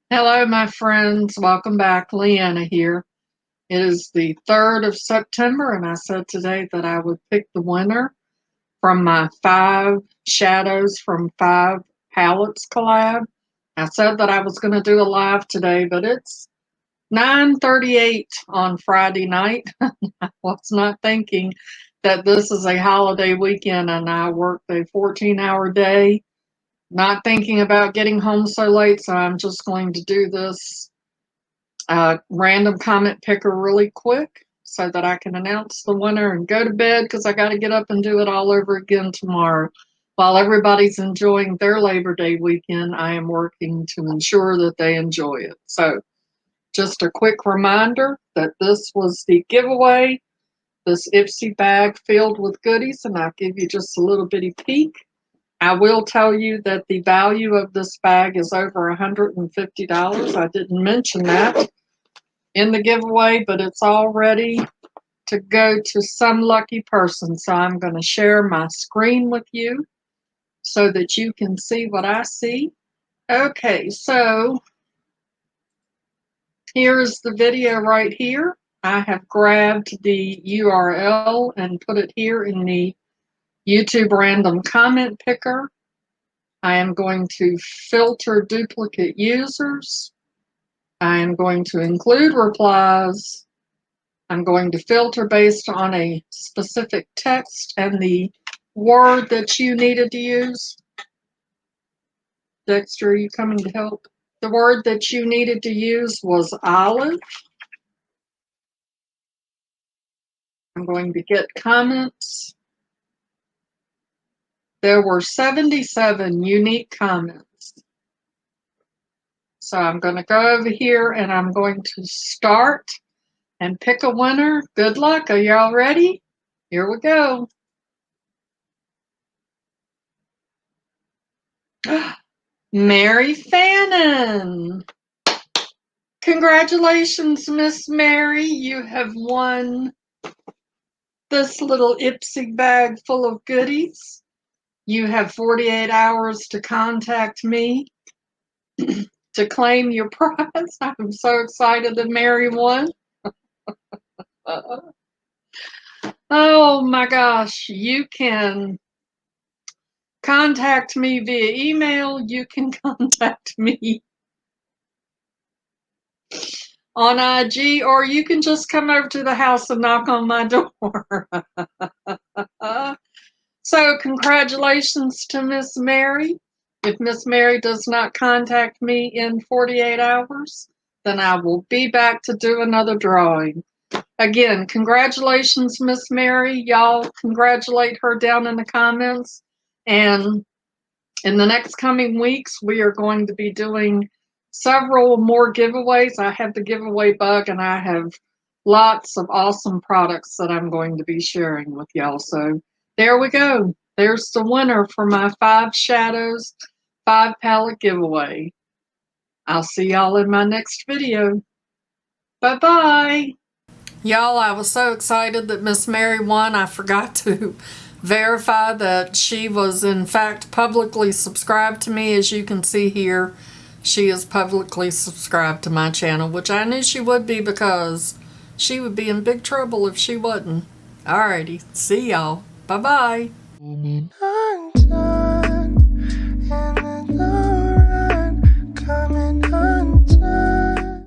Hello, my friends. Welcome back. Leanna here. It is the 3rd of September, and I said today that I would pick the winner from my 5 shadows from 5 Palettes Collab. I said that I was going to do a live today, but it's 9:38 on Friday night. I was not thinking that this is a holiday weekend and I worked a 14-hour day, not thinking about getting home so late, so I'm just going to do this random comment picker really quick so that I can announce the winner and go to bed because I got to get up and do it all over again tomorrow. While everybody's enjoying their Labor Day weekend, I am working to ensure that they enjoy it. So just a quick reminder that this was the giveaway, this IPSY bag filled with goodies, and I'll give you just a little bitty peek. I will tell you that the value of this bag is over $150. I didn't mention that in the giveaway, but it's all ready to go to some lucky person. So I'm going to share my screen with you so that you can see what I see. Okay, so here's the video right here. I have grabbed the URL and put it here in the YouTube random comment picker. I am going to filter duplicate users. I am going to include replies. I'm going to filter based on a specific text and the word that you needed to use. Dexter, are you coming to help? The word that you needed to use was olive. I'm going to get comments. There were 77 unique comments. So I'm going to go over here and I'm going to start and pick a winner. Good luck. Are y'all ready? Here we go. Mary Fannin. Congratulations, Miss Mary. You have won this little IPSY bag full of goodies. You have 48 hours to contact me to claim your prize. I'm so excited that Mary won. Oh my gosh. You can contact me via email. You can contact me on IG, or you can just come over to the house and knock on my door. So congratulations to Miss Mary. If Miss Mary does not contact me in 48 hours, then I will be back to do another drawing. Again, congratulations, Miss Mary. Y'all congratulate her down in the comments. And in the next coming weeks, we are going to be doing several more giveaways. I have the giveaway bug and I have lots of awesome products that I'm going to be sharing with y'all. So there we go. There's the winner for my 5 shadows, 5 palette giveaway. I'll see y'all in my next video. Bye-bye. Y'all, I was so excited that Miss Mary won. I forgot to verify that she was in fact publicly subscribed to me. As you can see here, she is publicly subscribed to my channel, which I knew she would be because she would be in big trouble if she wasn't. Alrighty, see y'all. Bye-bye.